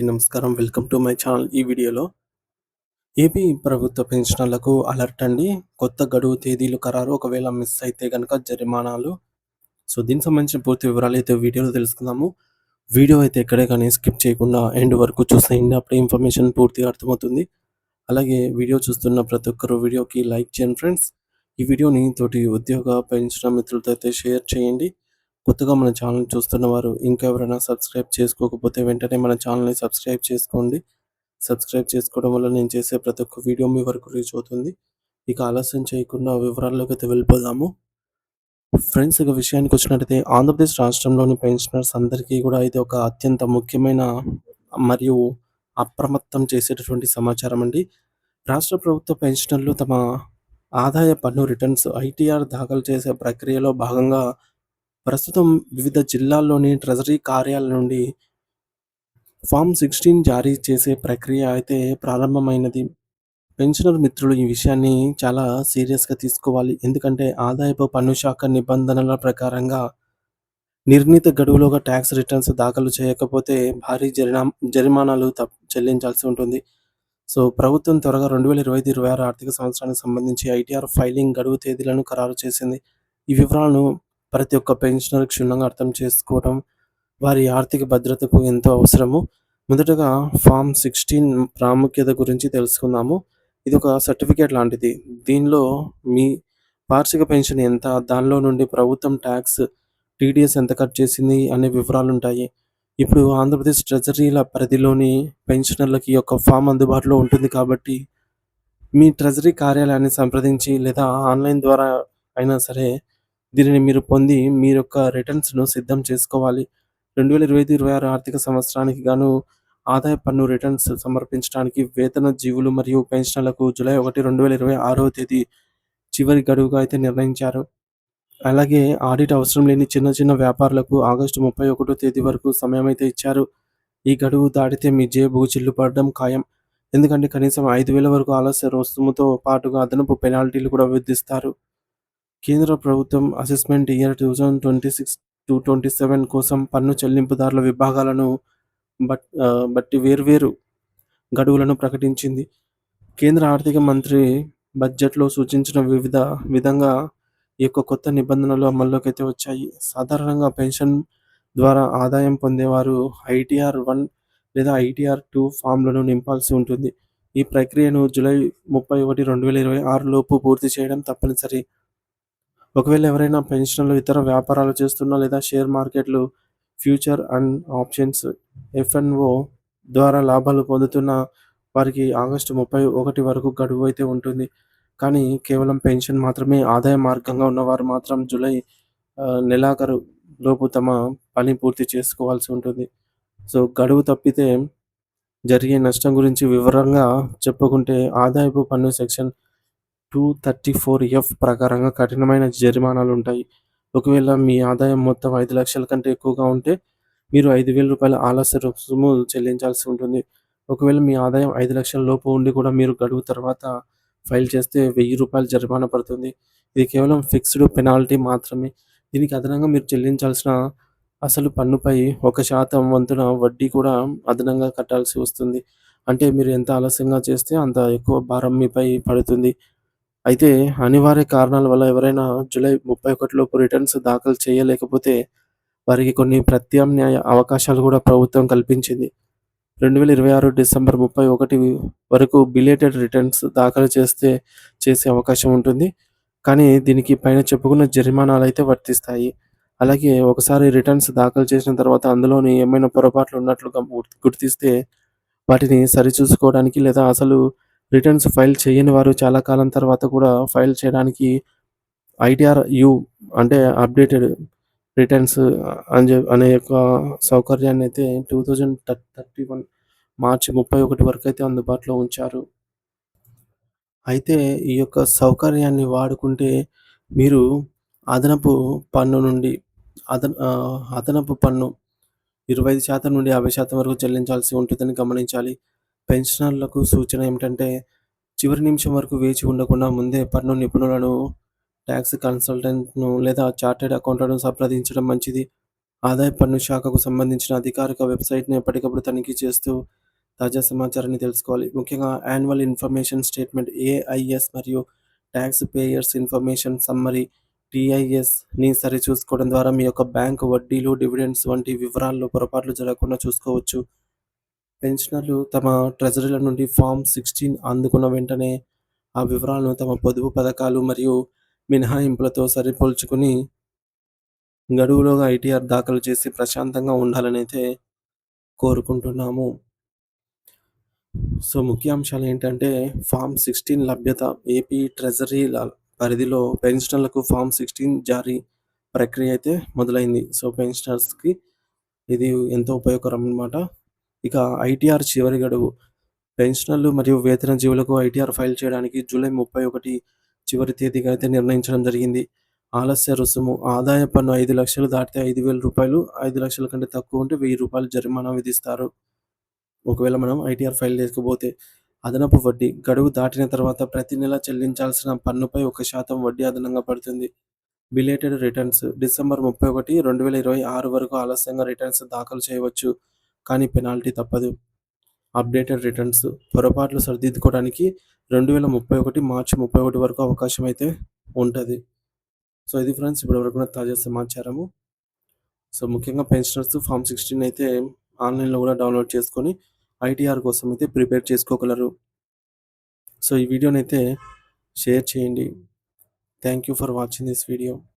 అందరికీ నమస్కారం. Welcome to my channel. ఈ వీడియోలో ఏపీ ప్రభుత్వ పెన్షనర్లకు అలర్ట్ అండి. కొత్త గడువు తేదీలు ఖరారు. ఒకవేళ మిస్ అయితే గనక జరిమానాలు. దీనికి సంబంధించిన పూర్తి వివరాలు అయితే వీడియోలో తెలుసుకుందాము. వీడియో అయితే ఎక్కడే కానీ స్కిప్ చేయకుండా ఎండ్ వరకు చూసేయండి. అప్పుడే ఇన్ఫర్మేషన్ పూర్తిగా అర్థమవుతుంది. అలాగే వీడియో చూస్తున్న ప్రతి ఒక్కరు వీడియోకి లైక్ చేయండి ఫ్రెండ్స్. ఈ వీడియోని తోటి ఉద్యోగ పెన్షనర్ మిత్రులతో అయితే షేర్ చేయండి. కొత్తగా మన ఛానల్ చూస్తున్న వారు ఇంకా ఎవరైనా సబ్స్క్రైబ్ చేసుకోకపోతే వెంటనే మన ఛానల్ని సబ్స్క్రైబ్ చేసుకోండి. సబ్స్క్రైబ్ చేసుకోవడం వల్ల నేను చేసే ప్రతి ఒక్క వీడియో మీ వరకు రీచ్ అవుతుంది. ఇక ఆలస్యం చేయకుండా వివరాల్లోకి అయితే వెళ్ళిపోదాము. ఫ్రెండ్స్, ఇక విషయానికి వచ్చినట్టయితే ఆంధ్రప్రదేశ్ రాష్ట్రంలోని పెన్షనర్స్ అందరికీ కూడా ఇది ఒక అత్యంత ముఖ్యమైన మరియు అప్రమత్తం చేసేటటువంటి సమాచారం అండి. రాష్ట్ర ప్రభుత్వ పెన్షనర్లు తమ ఆదాయ పన్ను రిటర్న్స్ ఐటీఆర్ దాఖలు చేసే ప్రక్రియలో భాగంగా ప్రస్తుతం వివిధ జిల్లాల్లోని ట్రెజరీ కార్యాలయాల నుండి ఫామ్ 16 జారీ చేసే ప్రక్రియ అయితే ప్రారంభమైనది. పెన్షనర్ మిత్రులు ఈ విషయాన్ని చాలా సీరియస్‌గా తీసుకోవాలి. ఎందుకంటే ఆదాయపు పన్ను శాఖ నిబంధనల ప్రకారంగా నిర్ణీత గడువులోగా టాక్స్ రిటర్న్స్ దాఖలు చేయకపోతే భారీ జరిమానాలు చెల్లించాల్సి ఉంటుంది. ప్రభుత్వం త్వరగా 2025-26 ఆర్థిక సంవత్సరానికి సంబంధించి ఐటీఆర్ ఫైలింగ్ గడువు తేదీలను ఖరారు చేసింది. ఈ వివరాలను ప్రతి ఒక్క పెన్షనర్ క్షుణ్ణంగా అర్థం చేసుకోవడం వారి ఆర్థిక భద్రతకు ఎంతో అవసరము. మొదటగా ఫామ్ 16 ప్రాముఖ్యత గురించి తెలుసుకుందాము. ఇది ఒక సర్టిఫికేట్ లాంటిది. దీనిలో మీ వార్షిక పెన్షన్ ఎంత, దానిలో నుండి ప్రభుత్వం ట్యాక్స్, టీడీఎస్ ఎంత కట్ చేసింది అనే వివరాలుంటాయి. ఇప్పుడు ఆంధ్రప్రదేశ్ ట్రెజరీల పరిధిలోని పెన్షనర్లకి ఈ యొక్క ఫామ్ అందుబాటులో ఉంటుంది కాబట్టి మీ ట్రెజరీ కార్యాలయాన్ని సంప్రదించి లేదా ఆన్‌లైన్ ద్వారా అయినా సరే దీనిని మీరు పొంది మీ యొక్క రిటర్న్స్‌ను సిద్ధం చేసుకోవాలి. 2025-26 ఆర్థిక సంవత్సరానికి గాను ఆదాయ పన్ను రిటర్న్స్ సమర్పించడానికి వేతన జీవులు మరియు పెన్షనర్లకు జూలై 1, 2026వ తేదీ చివరి గడువుగా అయితే నిర్ణయించారు. అలాగే ఆడిట్ అవసరం లేని చిన్న చిన్న వ్యాపారులకు ఆగస్టు 31వ తేదీ వరకు సమయం అయితే ఇచ్చారు. ఈ గడువు దాటితే మీ జేబుకు చిల్లు పడడం ఖాయం. ఎందుకంటే కనీసం 5,000 వరకు ఆలస్య రుసుముతో పాటుగా అదనపు పెనాల్టీలు కూడా విధిస్తారు. కేంద్ర ప్రభుత్వం అసెస్మెంట్ ఇయర్ 2026-27 కోసం పన్ను చెల్లింపుదారుల విభాగాలను బట్టి వేర్వేరు గడువులను ప్రకటించింది. కేంద్ర ఆర్థిక మంత్రి బడ్జెట్‌లో సూచించిన విధంగా ఈ యొక్క కొత్త నిబంధనలు అమల్లోకైతే వచ్చాయి. సాధారణంగా పెన్షన్ ద్వారా ఆదాయం పొందేవారు ఐటీఆర్ 1 లేదా ఐటీఆర్ 2 ఫామ్‌లను నింపాల్సి ఉంటుంది. ఈ ప్రక్రియను జూలై 31, 2026 లోపు పూర్తి చేయడం తప్పనిసరి. ఒకవేళ ఎవరైనా పెన్షనర్లు ఇతర వ్యాపారాలు చేస్తున్నా లేదా షేర్ మార్కెట్లు, ఫ్యూచర్ అండ్ ఆప్షన్స్ ఎఫ్ఎన్ఓ ద్వారా లాభాలు పొందుతున్న వారికి ఆగస్టు 31 వరకు గడువు అయితే ఉంటుంది. కానీ కేవలం పెన్షన్ మాత్రమే ఆదాయ మార్గంగా ఉన్నవారు మాత్రం జూలై నెలాఖరు లోపు తమ పని పూర్తి చేసుకోవాల్సి ఉంటుంది. గడువు తప్పితే జరిగే నష్టం గురించి వివరంగా చెప్పుకుంటే ఆదాయపు పన్ను సెక్షన్ 234(f) ప్రకారంగా కఠినమైన జరిమానాలుంటాయి. ఒకవేళ మీ ఆదాయం మొత్తం 5 లక్షల కంటే ఎక్కువగా ఉంటే మీరు రూ. 5,000 ఆలస్య రుసుము చెల్లించాల్సి ఉంటుంది. ఒకవేళ మీ ఆదాయం 5 లక్షల లోపు ఉండి కూడా మీరు గడువు తర్వాత ఫైల్ చేస్తే రూ. 1,000 జరిమానా పడుతుంది. ఇది కేవలం ఫిక్స్డ్ పెనాల్టీ మాత్రమే. దీనికి అదనంగా మీరు చెల్లించాల్సిన అసలు పన్నుపై 1% వంతున వడ్డీ కూడా అదనంగా కట్టాల్సి వస్తుంది. అంటే మీరు ఎంత ఆలస్యంగా చేస్తే అంత ఎక్కువ భారం మీపై పడుతుంది. అయితే అనివార్య కారణాల వల్ల ఎవరైనా జూలై 31 లోపు రిటర్న్స్ దాఖలు చేయలేకపోతే వారికి కొన్ని ప్రత్యామ్నాయ అవకాశాలు కూడా ప్రభుత్వం కల్పించింది. 2026 డిసెంబర్ 31 వరకు బిలేటెడ్ రిటర్న్స్ దాఖలు చేసే అవకాశం ఉంటుంది. కానీ దీనికి పైన చెప్పుకున్న జరిమానాలైతే వర్తిస్తాయి. అలాగే ఒకసారి రిటర్న్స్ దాఖలు చేసిన తర్వాత అందులోని ఏమైనా పొరపాట్లు ఉన్నట్లుగా గుర్తిస్తే వాటిని సరిచూసుకోవడానికి లేదా అసలు రిటర్న్స్ ఫైల్ చేయని వారు చాలా కాలం తర్వాత కూడా ఫైల్ చేయడానికి ఐటీఆర్ యూ అంటే అప్డేటెడ్ రిటర్న్స్ అనే యొక్క సౌకర్యాన్ని అయితే 2031 మార్చి 31 వరకు అయితే అందుబాటులో ఉంచారు. అయితే ఈ యొక్క సౌకర్యాన్ని వాడుకుంటే మీరు అదనపు పన్ను నుండి అదనపు పన్ను 25% నుండి 50% వరకు చెల్లించాల్సి ఉంటుందని గమనించాలి. పెన్షనర్లకు సూచన ఏమిటంటే చివరి నిమిషం వరకు వేచి ఉండకుండా ముందే పన్ను నిపుణులను, టాక్స్ కన్సల్టెంట్‌ను లేదా చార్టర్డ్ అకౌంటెంట్‌ను సంప్రదించడం మంచిది. ఆదాయ పన్ను శాఖకు సంబంధించిన అధికారిక వెబ్‌సైట్‌ని ఎప్పటికప్పుడు తనిఖీ చేస్తూ తాజా సమాచారాన్ని తెలుసుకోవాలి. ముఖ్యంగా యాన్యువల్ ఇన్ఫర్మేషన్ స్టేట్మెంట్ ఏఐఎస్ మరియు టాక్స్ పేయర్స్ ఇన్ఫర్మేషన్ సమ్మరీ టీఐఎస్‌ని సరిచూసుకోవడం ద్వారా మీ యొక్క బ్యాంకు వడ్డీలు, డివిడెండ్స్ వంటి వివరాల్లో పొరపాట్లు జరగకుండా చూసుకోవచ్చు. పెన్షనర్లు తమ ట్రెజరీల నుండి ఫార్మ్ 16 అందుకున్న వెంటనే ఆ వివరాలను తమ పొదుపు పథకాలు మరియు మినహాయింపులతో సరిపోల్చుకుని గడువులోగా ఐటీఆర్ దాఖలు చేసి ప్రశాంతంగా ఉండాలనైతే కోరుకుంటున్నాము. సో, ముఖ్యాంశాలేంటంటే ఫార్మ్ 16 లభ్యత ఏపీ ట్రెజరీల పరిధిలో పెన్షనర్లకు ఫార్మ్ 16 జారీ ప్రక్రియ అయితే మొదలైంది. సో, పెన్షనర్స్‌కి ఇది ఎంతో ఉపయోగకరం అన్నమాట. ఇక ఐటీఆర్ చివరి గడువు పెన్షనర్లు మరియు వేతనజీవులకు ఐటీఆర్ ఫైల్ చేయడానికి జూలై 31 చివరి తేదీగా అయితే నిర్ణయించడం జరిగింది. ఆలస్య రుసుము ఆదాయ పన్ను 5,00,000 దాటితే రూ. 5,000, 5,00,000 కంటే తక్కువ ఉంటే రూ. 1,000 జరిమానా విధిస్తారు. ఒకవేళ మనం ఐటీఆర్ ఫైల్ చేయకపోతే. అదనపు వడ్డీ గడువు దాటిన తర్వాత ప్రతి నెల చెల్లించాల్సిన పన్నుపై 1% వడ్డీ అదనంగా పడుతుంది. బిలేటెడ్ రిటర్న్స్ డిసెంబర్ 31, 2026 వరకు ఆలస్యంగా రిటర్న్స్ దాఖలు చేయవచ్చు. కానీ పెనాల్టీ తప్పదు. అప్డేటెడ్ రిటర్న్స్ పొరపాట్లు సరిదిద్దుకోవడానికి 2031 మార్చి 31 వరకు అవకాశం అయితే ఉంటది. సో, ఇది ఫ్రెండ్స్ ఇప్పటివరకున్న తాజా సమాచారము. సో, ముఖ్యంగా పెన్షనర్స్ ఫార్మ్ 16 అయితే ఆన్‌లైన్‌లో కూడా డౌన్‌లోడ్ చేసుకొని ఐటీఆర్ కోసం అయితే ప్రిపేర్ చేసుకోగలరు. సో, ఈ వీడియోనైతే షేర్ చేయండి. Thank you for watching this video.